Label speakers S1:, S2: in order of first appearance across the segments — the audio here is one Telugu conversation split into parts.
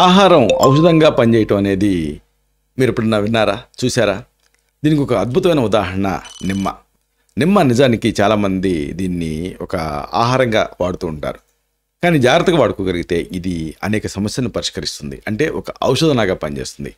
S1: ఆహారం ఔషధంగా పనిచేయటం అనేది మీరు ఎప్పుడన్నా విన్నారా, చూసారా? దీనికి ఒక అద్భుతమైన ఉదాహరణ నిమ్మ. నిమ్మ నిజానికి చాలామంది దీన్ని ఒక ఆహారంగా వాడుతూ ఉంటారు. కానీ జాగ్రత్తగా వాడుకోగలిగితే ఇది అనేక సమస్యలను పరిష్కరిస్తుంది. అంటే ఒక ఔషధంలాగా పనిచేస్తుంది.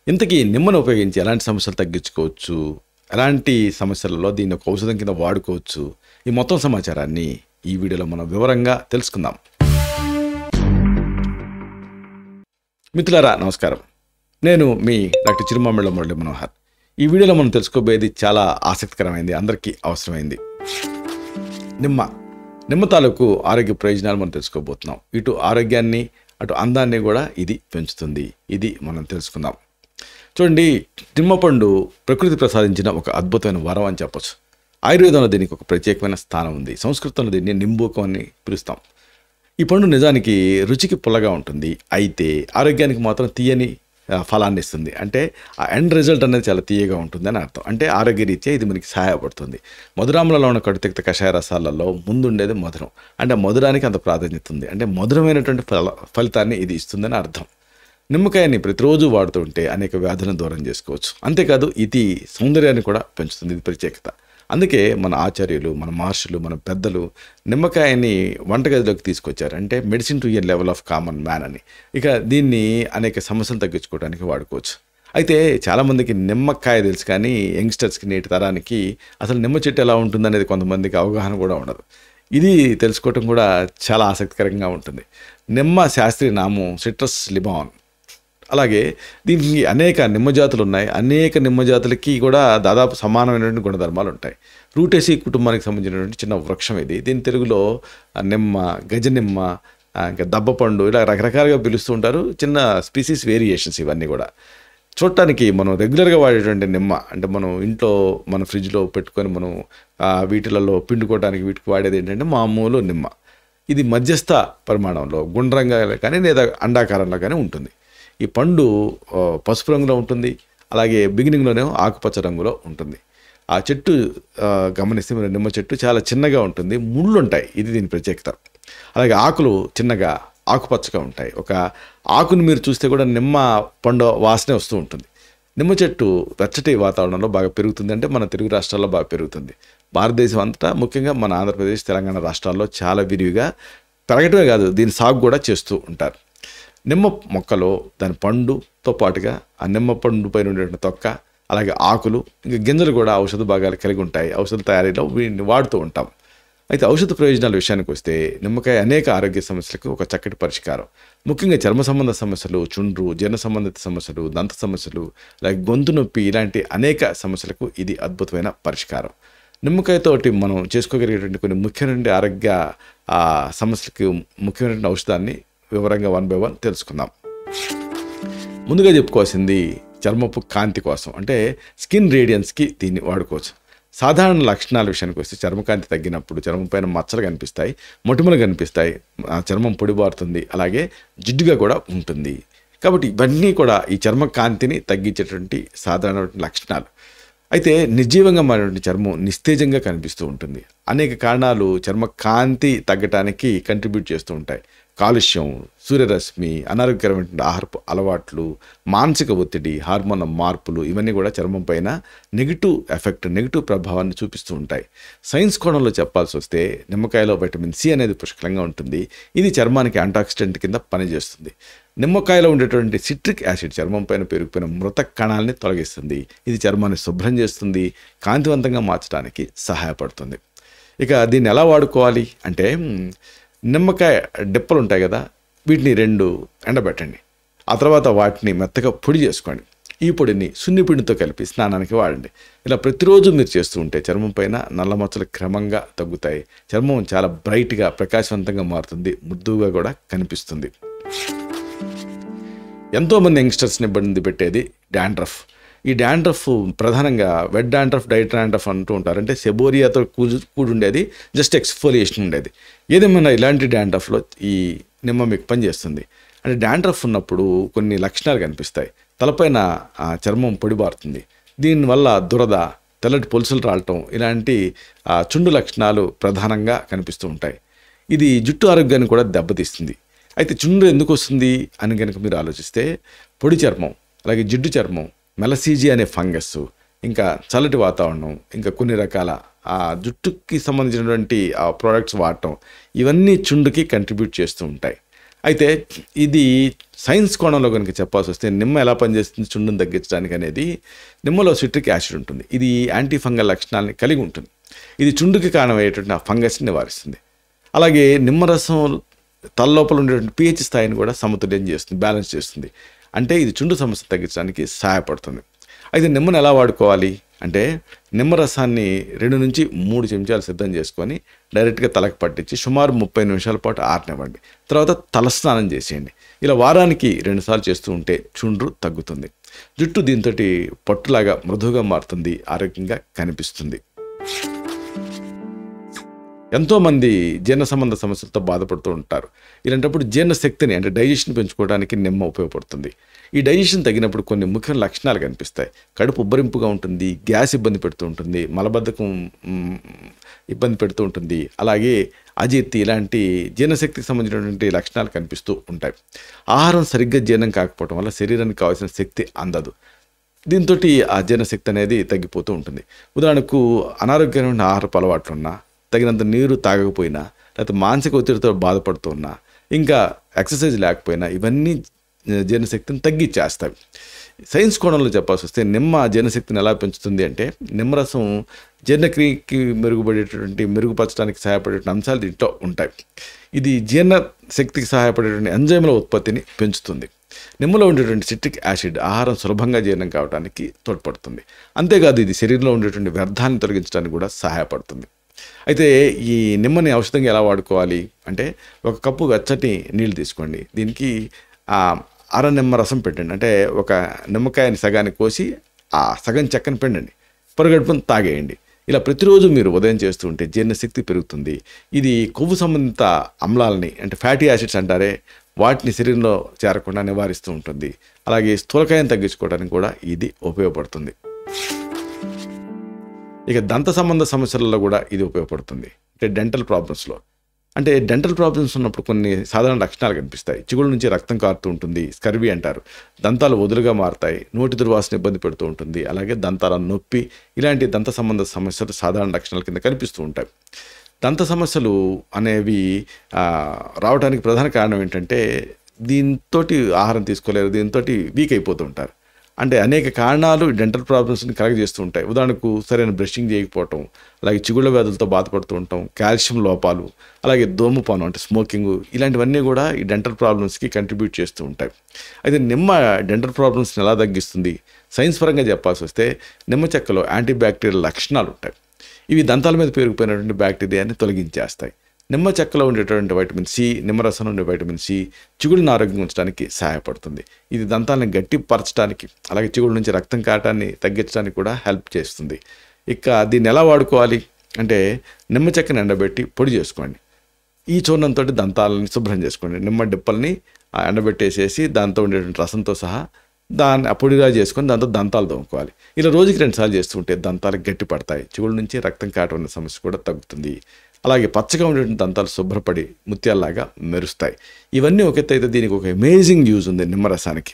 S1: ఇంతకీ నిమ్మను ఉపయోగించి ఎలాంటి సమస్యలు తగ్గించుకోవచ్చు, ఎలాంటి సమస్యలలో దీన్ని ఒక ఔషధం కింద వాడుకోవచ్చు, ఈ మొత్తం సమాచారాన్ని ఈ వీడియోలో మనం వివరంగా తెలుసుకుందాం. మిత్రులారా నమస్కారం, నేను మీ డాక్టర్ చిరుమామిళ్ళ మురళీ మనోహర్. ఈ వీడియోలో మనం తెలుసుకోబోయేది చాలా ఆసక్తికరమైంది, అందరికీ అవసరమైంది. నిమ్మ తాలూకు ఆరోగ్య ప్రయోజనాలు మనం తెలుసుకోబోతున్నాం. ఇటు ఆరోగ్యాన్ని అటు అందాన్ని కూడా ఇది పెంచుతుంది. ఇది మనం తెలుసుకుందాం. చూడండి, నిమ్మ పండు ప్రకృతి ప్రసాదించిన ఒక అద్భుతమైన వరం అని చెప్పొచ్చు. ఆయుర్వేదంలో దీనికి ఒక ప్రత్యేకమైన స్థానం ఉంది. సంస్కృతంలో దీన్ని నింబూకం అని పిలుస్తాం. ఈ పండు నిజానికి రుచికి పుల్లగా ఉంటుంది, అయితే ఆరోగ్యానికి మాత్రం తీయని ఫలాన్ని ఇస్తుంది. అంటే ఆ ఎండ్ రిజల్ట్ అనేది చాలా తీయగా ఉంటుంది అని అర్థం. అంటే ఆరోగ్యరీత్యా ఇది మనకి సహాయపడుతుంది. మధురాములలో ఉన్న కడుతిక్త కషాయ రసాలలో ముందుండేది మధురం. అంటే మధురానికి అంత ప్రాధాన్యత ఉంది. అంటే మధురమైనటువంటి ఫలితాన్ని ఇది ఇస్తుందని అర్థం. నిమ్మకాయని ప్రతిరోజు వాడుతుంటే అనేక వ్యాధులను దూరం చేసుకోవచ్చు. అంతేకాదు ఇది సౌందర్యాన్ని కూడా పెంచుతుంది. ఇది ప్రత్యేకత. అందుకే మన ఆచార్యులు, మన మహర్షులు, మన పెద్దలు నిమ్మకాయని వంటగదిలోకి తీసుకొచ్చారు. అంటే medicine to a level of common man అని. ఇక దీన్ని అనేక సమస్యలు తగ్గించుకోవడానికి వాడుకోవచ్చు. అయితే చాలామందికి నిమ్మకాయ తెలుసు, కానీ యంగ్స్టర్స్కి, నేటి తరానికి అసలు నిమ్మ చెట్టు ఎలా ఉంటుందనేది కొంతమందికి అవగాహన కూడా ఉండదు. ఇది తెలుసుకోవటం కూడా చాలా ఆసక్తికరంగా ఉంటుంది. నిమ్మ శాస్త్రీయ నామం సిట్రస్ లిబాన్. అలాగే దీనికి అనేక నిమ్మజాతులు ఉన్నాయి. అనేక నిమ్మజాతులకి కూడా దాదాపు సమానమైనటువంటి గుణధర్మాలు ఉంటాయి. రూటేసి కుటుంబానికి సంబంధించినటువంటి చిన్న వృక్షం ఇది. దీని తెలుగులో నిమ్మ, గజనిమ్మ, ఇంకా దబ్బపండు, ఇలా రకరకాలుగా పిలుస్తూ ఉంటారు. చిన్న స్పీసీస్ వేరియేషన్స్ ఇవన్నీ కూడా. చూడటానికి మనం రెగ్యులర్గా వాడేటువంటి నిమ్మ, అంటే మనం ఇంట్లో మన ఫ్రిడ్జ్లో పెట్టుకొని మనం వీటిలలో పిండుకోవడానికి వీటికి వాడేది ఏంటంటే మామూలు నిమ్మ. ఇది మధ్యస్థ పరిమాణంలో గుండ్రంగా కానీ లేదా అండాకారంలో కానీ ఉంటుంది. ఈ పండు పసుపు రంగులో ఉంటుంది. అలాగే బిగినింగ్లోనే ఆకుపచ్చ రంగులో ఉంటుంది. ఆ చెట్టు గమనిస్తే మీరు నిమ్మ చెట్టు చాలా చిన్నగా ఉంటుంది, ముళ్ళు ఉంటాయి. ఇది దీని ప్రత్యేకత. అలాగే ఆకులు చిన్నగా ఆకుపచ్చగా ఉంటాయి. ఒక ఆకును మీరు చూస్తే కూడా నిమ్మ పండు వాసనే వస్తూ ఉంటుంది. నిమ్మ చెట్టు వెచ్చటి వాతావరణంలో బాగా పెరుగుతుంది. అంటే మన తెలుగు రాష్ట్రాల్లో బాగా పెరుగుతుంది. భారతదేశం అంతటా, ముఖ్యంగా మన ఆంధ్రప్రదేశ్, తెలంగాణ రాష్ట్రాల్లో చాలా విరివిగా పెరగటమే కాదు, దీని సాగు కూడా చేస్తూ ఉంటారు. నిమ్మ మొక్కలో దాని పండుతో పాటుగా ఆ నిమ్మ పండు పైన ఉండేటువంటి తొక్క, అలాగే ఆకులు, ఇంకా గింజలు కూడా ఔషధ భాగాలు కలిగి ఉంటాయి. ఔషధ తయారీలో వీటిని వాడుతూ ఉంటాం. అయితే ఔషధ ప్రయోజనాల విషయానికి వస్తే నిమ్మకాయ అనేక ఆరోగ్య సమస్యలకు ఒక చక్కటి పరిష్కారం. ముఖ్యంగా చర్మ సంబంధ సమస్యలు, చుండ్రు, జీర్ణ సంబంధిత సమస్యలు, దంత సమస్యలు, అలాగే గొంతు నొప్పి, ఇలాంటి అనేక సమస్యలకు ఇది అద్భుతమైన పరిష్కారం. నిమ్మకాయతోటి మనం చేసుకోగలిగేటువంటి కొన్ని ముఖ్యమైన ఆరోగ్య సమస్యలకు ముఖ్యమైనటువంటి ఔషధాన్ని వివరంగా 1 by 1 తెలుసుకుందాం. ముందుగా చెప్పుకోవాల్సింది చర్మపు కాంతి కోసం, అంటే స్కిన్ రేడియన్స్కి దీన్ని వాడుకోవచ్చు. సాధారణ లక్షణాల విషయానికి వస్తే చర్మకాంతి తగ్గినప్పుడు చర్మం పైన మచ్చలు కనిపిస్తాయి, మొటిమలు కనిపిస్తాయి, చర్మం పొడిబారుతుంది, అలాగే జిడ్డుగా కూడా ఉంటుంది. కాబట్టి ఇవన్నీ కూడా ఈ చర్మకాంతిని తగ్గించేటువంటి సాధారణమైన లక్షణాలు. అయితే నిర్జీవంగా మారినటువంటి చర్మం నిస్తేజంగా కనిపిస్తూ ఉంటుంది. అనేక కారణాలు చర్మ కాంతి తగ్గటానికి కంట్రిబ్యూట్ చేస్తూ ఉంటాయి. కాలుష్యం, సూర్యరశ్మి, అనారోగ్యకరమైనటువంటి ఆహారపు అలవాట్లు, మానసిక ఒత్తిడి, హార్మోన్ మార్పులు, ఇవన్నీ కూడా చర్మం పైన నెగిటివ్ ప్రభావాన్ని చూపిస్తూ ఉంటాయి. సైన్స్ కోణంలో చెప్పాల్సి వస్తే నిమ్మకాయలో వైటమిన్ సి అనేది పుష్కలంగా ఉంటుంది. ఇది చర్మానికి యాంటాక్సిడెంట్ కింద పనిచేస్తుంది. నిమ్మకాయలో ఉండేటువంటి సిట్రిక్ యాసిడ్ చర్మం పైన పెరిగిపోయిన మృత కణాలని తొలగిస్తుంది. ఇది చర్మాన్ని శుభ్రం చేస్తుంది, కాంతివంతంగా మార్చడానికి సహాయపడుతుంది. ఇక దీన్ని ఎలా వాడుకోవాలి అంటే, నిమ్మకాయ డిప్పలు ఉంటాయి కదా, వీటిని 2 ఎండబెట్టండి. ఆ తర్వాత వాటిని మెత్తగా పొడి చేసుకోండి. ఈ పొడిని సున్నిపిండితో కలిపి స్నానానికి వాడండి. ఇలా ప్రతిరోజు మీరు చేస్తూ ఉంటే చర్మం పైన నల్ల మచ్చలు క్రమంగా తగ్గుతాయి. చర్మం చాలా బ్రైట్గా, ప్రకాశవంతంగా మారుతుంది, మృదువుగా కూడా కనిపిస్తుంది. ఎంతోమంది యంగ్స్టర్స్ని ఇబ్బంది పెట్టేది డాండ్రఫ్. ఈ డాండ్రఫ్ ప్రధానంగా వెట్ డాండ్రఫ్, డైట్ డాండ్రఫ్ అంటూ ఉంటారు. అంటే సెబోరియాతో కూడి ఉండేది, జస్ట్ ఎక్స్ఫోలియేషన్ ఉండేది. ఏదేమైనా ఇలాంటి డాండ్రఫ్లో ఈ నిమ్మ మీకు పనిచేస్తుంది. అంటే డాండ్రఫ్ ఉన్నప్పుడు కొన్ని లక్షణాలు కనిపిస్తాయి. తలపైన చర్మం పొడిబారుతుంది. దీనివల్ల దురద, తెల్లటి పొలుసులు రాలటం, ఇలాంటి చుండు లక్షణాలు ప్రధానంగా కనిపిస్తూ ఉంటాయి. ఇది జుట్టు ఆరోగ్యాన్ని కూడా దెబ్బతీస్తుంది. అయితే చుండ్రు ఎందుకు వస్తుంది అని కనుక మీరు ఆలోచిస్తే పొడి చర్మం, అలాగే జిడ్డు చర్మం, మెలసీజీ అనే ఫంగస్, ఇంకా చల్లటి వాతావరణం, ఇంకా కొన్ని రకాల ఆ జుట్టుకి సంబంధించినటువంటి ఆ ప్రోడక్ట్స్ వాడటం, ఇవన్నీ చుండుకి కంట్రిబ్యూట్ చేస్తూ ఉంటాయి. అయితే ఇది సైన్స్ కోణంలో కనుక చెప్పాల్సి వస్తే నిమ్మ ఎలా పనిచేస్తుంది చుండును తగ్గించడానికి అనేది, నిమ్మలో సిట్రిక్ యాసిడ్ ఉంటుంది. ఇది యాంటీ ఫంగల్ లక్షణాలని కలిగి ఉంటుంది. ఇది చుండుకి కారణమయ్యేటువంటి ఆ ఫంగస్ని నివారిస్తుంది. అలాగే నిమ్మరసం తలలోపల ఉండేటువంటి pH స్థాయిని కూడా సమతుల్యం చేస్తుంది, బ్యాలెన్స్ చేస్తుంది. అంటే ఇది చుండు సమస్య తగ్గించడానికి సహాయపడుతుంది. అయితే నిమ్మను ఎలా వాడుకోవాలి అంటే, నిమ్మరసాన్ని 2 నుంచి 3 చెంచాలు సిద్ధం చేసుకొని డైరెక్ట్గా తలకు పట్టించి సుమారు 30 నిమిషాల పాటు ఆరనివ్వండి. తర్వాత తలస్నానం చేసేయండి. ఇలా వారానికి 2 సార్లు చేస్తూ ఉంటే చుండ్రు తగ్గుతుంది. జుట్టు దీంతో పట్టులాగా మృదువుగా మారుతుంది, ఆరోగ్యంగా కనిపిస్తుంది. ఎంతోమంది జీర్ణ సంబంధ సమస్యలతో బాధపడుతూ ఉంటారు. ఇలాంటప్పుడు జీర్ణశక్తిని అంటే డైజెషన్ పెంచుకోవడానికి నిమ్మ ఉపయోగపడుతుంది. ఈ డైజెషన్ తగినప్పుడు కొన్ని ముఖ్య లక్షణాలు కనిపిస్తాయి. కడుపు ఉబ్బరింపుగా ఉంటుంది, గ్యాస్ ఇబ్బంది పెడుతూ ఉంటుంది, మలబద్ధకం ఇబ్బంది పెడుతూ ఉంటుంది, అలాగే అజీర్తి, ఇలాంటి జీర్ణశక్తికి సంబంధించినటువంటి లక్షణాలు కనిపిస్తూ ఉంటాయి. ఆహారం సరిగ్గా జీర్ణం కాకపోవడం వల్ల శరీరానికి కావాల్సిన శక్తి అందదు. దీంతో ఆ జీర్ణశక్తి అనేది తగ్గిపోతూ ఉంటుంది. ఉదాహరణకు అనారోగ్యమైన ఆహారపు అలవాట్లున్నా, తగినంత నీరు తాగకపోయినా, లేకపోతే మానసిక ఒత్తిడితో బాధపడుతున్నా, ఇంకా ఎక్సర్సైజ్ లేకపోయినా, ఇవన్నీ జీర్ణశక్తిని తగ్గించేస్తాయి. సైన్స్ కోణంలో చెప్పాల్సి వస్తే నిమ్మ జీర్ణశక్తిని ఎలా పెంచుతుంది అంటే, నిమ్మరసం జీర్ణక్రియకి మెరుగుపరచడానికి సహాయపడేటువంటి అంశాలు దీంట్లో ఉంటాయి. ఇది జీర్ణశక్తికి సహాయపడేటువంటి ఎంజైమ్ల ఉత్పత్తిని పెంచుతుంది. నిమ్మలో ఉండేటువంటి సిట్రిక్ యాసిడ్ ఆహారం సులభంగా జీర్ణం కావడానికి తోడ్పడుతుంది. అంతేకాదు ఇది శరీరంలో ఉండేటువంటి వ్యర్థాన్ని తొలగించడానికి కూడా సహాయపడుతుంది. అయితే ఈ నిమ్మని ఔషధంగా ఎలా వాడుకోవాలి అంటే, 1 కప్పు వెచ్చటి నీళ్ళు తీసుకోండి. దీనికి అర నిమ్మ రసం పెట్టండి. అంటే ఒక నిమ్మకాయని సగానికి కోసి ఆ సగం చెక్కని పిండండి, పొరగడుపున తాగేయండి. ఇలా ప్రతిరోజు మీరు ఉదయం చేస్తూ ఉంటే జీర్ణశక్తి పెరుగుతుంది. ఇది కొవ్వు సంబంధిత అమ్లాలని అంటే ఫ్యాటీ యాసిడ్స్ అంటారే, వాటిని శరీరంలో చేరకుండా నివారిస్తూ ఉంటుంది. అలాగే స్థూలకాయం తగ్గించుకోవడానికి కూడా ఇది ఉపయోగపడుతుంది. ఇక దంత సంబంధ సమస్యలలో కూడా ఇది ఉపయోగపడుతుంది. అంటే డెంటల్ ప్రాబ్లమ్స్లో, అంటే డెంటల్ ప్రాబ్లమ్స్ ఉన్నప్పుడు కొన్ని సాధారణ లక్షణాలు కనిపిస్తాయి. చిగుళ్ళ నుంచి రక్తం కారుతూ ఉంటుంది, స్కర్వీ అంటారు. దంతాలు వదులుగా మారుతాయి, నోటి దుర్వాసన ఇబ్బంది పెడుతూ ఉంటుంది, అలాగే దంతాల నొప్పి, ఇలాంటి దంత సంబంధ సమస్యలు సాధారణ లక్షణాల కింద కనిపిస్తూ ఉంటాయి. దంత సమస్యలు అనేవి రావడానికి ప్రధాన కారణం ఏంటంటే, దీంతో ఆహారం తీసుకోలేరు, దీంతో వీక్ అయిపోతూ ఉంటారు. అంటే అనేక కారణాలు డెంటల్ ప్రాబ్లమ్స్ని కలగజేస్తూ ఉంటాయి. ఉదాహరణకు సరైన బ్రషింగ్ చేయకపోవటం, అలాగే చిగుళ్ళ వ్యాధులతో బాధపడుతూ ఉంటాం, కాల్షియం లోపాలు, అలాగే ధూమపానం అంటే స్మోకింగ్, ఇలాంటివన్నీ కూడా ఈ డెంటల్ ప్రాబ్లమ్స్కి కంట్రిబ్యూట్ చేస్తూ ఉంటాయి. అయితే నిమ్మ డెంటల్ ప్రాబ్లమ్స్ని ఎలా తగ్గిస్తుంది? సైన్స్ పరంగా చెప్పాల్సి వస్తే, నిమ్మ చెక్కలో యాంటీ బ్యాక్టీరియల్ లక్షణాలు ఉంటాయి. ఇవి దంతాల మీద పేరుకుపోయినటువంటి బ్యాక్టీరియాని తొలగించేస్తాయి. నిమ్మ చెక్కలో ఉండేటువంటి వైటమిన్ సి, నిమ్మరసంలో ఉండే వైటమిన్ సి చిగుళ్ళని ఆరోగ్యం ఉంచడానికి సహాయపడుతుంది. ఇది దంతాలను గట్టిపరచడానికి, అలాగే చిగుళ్ళ నుంచి రక్తం కారటాన్ని తగ్గించడానికి కూడా హెల్ప్ చేస్తుంది. ఇక దీన్ని ఎలా వాడుకోవాలి అంటే, నిమ్మ చెక్కని ఎండబెట్టి పొడి చేసుకోండి. ఈ చూర్ణంతో దంతాలని శుభ్రం చేసుకోండి. నిమ్మ డిప్పల్ని ఎండబెట్టేసేసి దాంతో ఉండేటువంటి రసంతో సహా దాన్ని పొడిగా చేసుకొని దాంతో దంతాలు తోముకోవాలి. ఇలా రోజుకి 2 సార్లు చేస్తుంటే దంతాలు గట్టి పడతాయి, చిగుళ్ళ నుంచి రక్తం కారటం అనే సమస్య కూడా తగ్గుతుంది. అలాగే పచ్చగా ఉండేటువంటి దంతాలు శుభ్రపడి ముత్యాల్లాగా మెరుస్తాయి. ఇవన్నీ ఒక ఎత్తు అయితే, దీనికి ఒక అమేజింగ్ యూజ్ ఉంది నిమ్మరసానికి.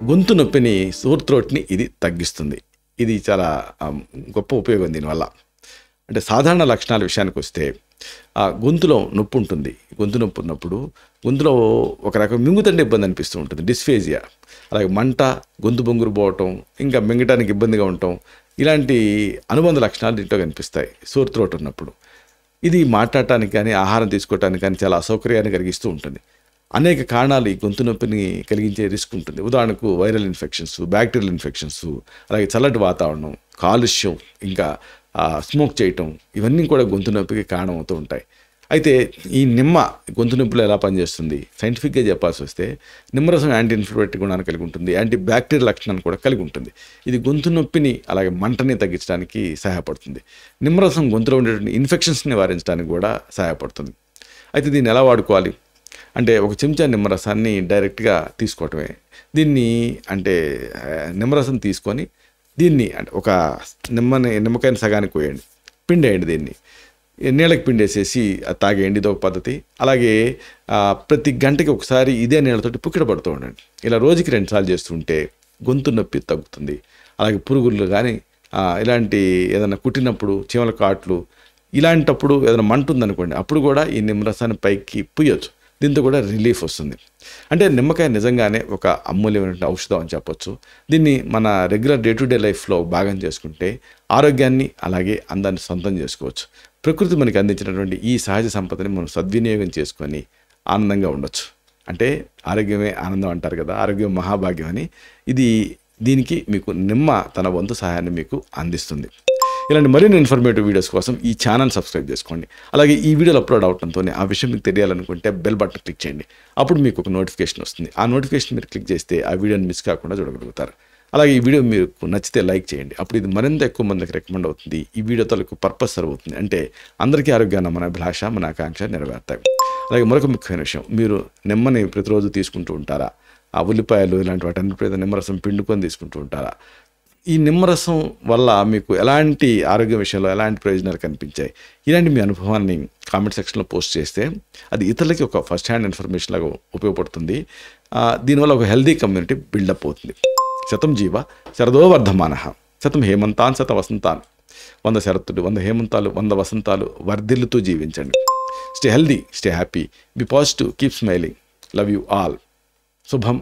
S1: గొంతు నొప్పిని, సోర్ థ్రోట్ని ఇది తగ్గిస్తుంది. ఇది చాలా గొప్ప ఉపయోగం దీనివల్ల. అంటే సాధారణ లక్షణాల విషయానికి వస్తే, గొంతులో నొప్పి ఉంటుంది. గొంతు నొప్పి ఉన్నప్పుడు గొంతులో ఒక రకం మింగుతంటే ఇబ్బంది అనిపిస్తూ ఉంటుంది, డిస్ఫేజియా. అలాగే మంట, గొంతు బొంగురు పోవటం, ఇంకా మింగటానికి ఇబ్బందిగా ఉండటం, ఇలాంటి అనుబంధ లక్షణాలు దీంట్లో కనిపిస్తాయి సోర్ థ్రోట్ ఉన్నప్పుడు. ఇది మాట్లాడటానికి కానీ, ఆహారం తీసుకోవటానికి కానీ చాలా అసౌకర్యాన్ని కలిగిస్తూ ఉంటుంది. అనేక కారణాలు ఈ గొంతు నొప్పిని కలిగించే రిస్క్ ఉంటుంది. ఉదాహరణకు వైరల్ ఇన్ఫెక్షన్స్, బ్యాక్టీరియల్ ఇన్ఫెక్షన్స్, అలాగే చల్లటి వాతావరణం, కాలుష్యం, ఇంకా స్మోక్ చేయటం, ఇవన్నీ కూడా గొంతు నొప్పికి కారణమవుతూ ఉంటాయి. అయితే ఈ నిమ్మ గొంతు నొప్పిలో ఎలా పనిచేస్తుంది? సైంటిఫిక్గా చెప్పాల్సి వస్తే, నిమ్మరసం యాంటీ ఇన్ఫ్లమేటరీ గుణాన్ని కలిగి ఉంటుంది, యాంటీ బ్యాక్టీరియల్ లక్షణాన్ని కూడా కలిగి ఉంటుంది. ఇది గొంతు నొప్పిని అలాగే మంటని తగ్గించడానికి సహాయపడుతుంది. నిమ్మరసం గొంతులో ఉండేటువంటి ఇన్ఫెక్షన్స్ని నివారించడానికి కూడా సహాయపడుతుంది. అయితే దీన్ని ఎలా వాడుకోవాలి అంటే, 1 చెంచా నిమ్మరసాన్ని డైరెక్ట్గా తీసుకోవటమే. దీన్ని అంటే నిమ్మరసం తీసుకొని దీన్ని అంటే ఒక నిమ్మకాయని సగానికి కోయండి, పిండేయండి. దీన్ని నీళ్ళకి పిండేసేసి అది తాగేయండి, ఇదొక పద్ధతి. అలాగే ప్రతి గంటకి ఒకసారి ఇదే నీళ్ళతోటి పుక్కిట పడుతూ ఉండండి. ఇలా రోజుకి 2 సార్లు చేస్తుంటే గొంతు నొప్పి తగ్గుతుంది. అలాగే పురుగులు కానీ ఇలాంటి ఏదైనా కుట్టినప్పుడు చీమల కాట్లు ఇలాంటప్పుడు ఏదైనా మంట ఉందనుకోండి, అప్పుడు కూడా ఈ నిమ్మరసాన్ని పైకి పుయ్యొచ్చు. దీంతో కూడా రిలీఫ్ వస్తుంది. అంటే నిమ్మకాయ నిజంగానే ఒక అమూల్యమైన ఔషధం అని చెప్పొచ్చు. దీన్ని మన రెగ్యులర్ డే టు డే లైఫ్లో భాగం చేసుకుంటే ఆరోగ్యాన్ని అలాగే అందాన్ని సొంతం చేసుకోవచ్చు. ప్రకృతి మనకి అందించినటువంటి ఈ సహజ సంపదని మనం సద్వినియోగం చేసుకొని ఆనందంగా ఉండొచ్చు. అంటే ఆరోగ్యమే ఆనందం అంటారు కదా, ఆరోగ్యం మహాభాగ్యం అని. దీనికి మీకు నిమ్మ తన వంతు సహాయాన్ని మీకు అందిస్తుంది. ఇలాంటి మరిన్ని ఇన్ఫర్మేటివ్ వీడియోస్ కోసం ఈ ఛానల్ సబ్స్క్రైబ్ చేసుకోండి. అలాగే ఈ వీడియోలు అప్లోడ్ అవడంతోనే ఆ విషయం మీకు తెలియాలనుకుంటే బెల్ బటన్ క్లిక్ చేయండి. అప్పుడు మీకు ఒక నోటిఫికేషన్ వస్తుంది. ఆ నోటిఫికేషన్ మీరు క్లిక్ చేస్తే ఆ వీడియోని మిస్ కాకుండా చూడగలుగుతారు. అలాగే ఈ వీడియో మీకు నచ్చితే లైక్ చేయండి. అప్పుడు ఇది మరింత ఎక్కువ మందికి రికమెండ్ అవుతుంది. ఈ వీడియో తాలూకు పర్పస్ సర్వ్ అవుతుంది. అంటే అందరికీ ఆరోగ్యాన్ని మన అభిలాష, మన ఆకాంక్ష నెరవేరుతాయి. అలాగే మరొక ముఖ్యమైన విషయం, మీరు నిమ్మని ప్రతిరోజు తీసుకుంటూ ఉంటారా? ఆ ఉల్లిపాయలు ఇలాంటి వాటన్నిటి నిమ్మరసం పిండుకొని తీసుకుంటూ ఉంటారా? ఈ నిమ్మరసం వల్ల మీకు ఎలాంటి ఆరోగ్య విషయంలో ఎలాంటి ప్రయోజనాలు కనిపించాయి? ఇలాంటి మీ అనుభవాన్ని కామెంట్ సెక్షన్లో పోస్ట్ చేస్తే అది ఇతరులకి ఒక ఫస్ట్ హ్యాండ్ ఇన్ఫర్మేషన్ లాగా ఉపయోగపడుతుంది. దీనివల్ల ఒక హెల్దీ కమ్యూనిటీ బిల్డప్ అవుతుంది. శతం జీవ శరదో వర్ధమానః, శతం హేమంతాన్ శత వసంతాన్. 100 శరత్తులు, 100 హేమంతాలు, 100 వసంతాలు వర్ధిల్లుతూ జీవించండి. Stay healthy, stay happy, be positive, keep smiling. Love you all. శుభం.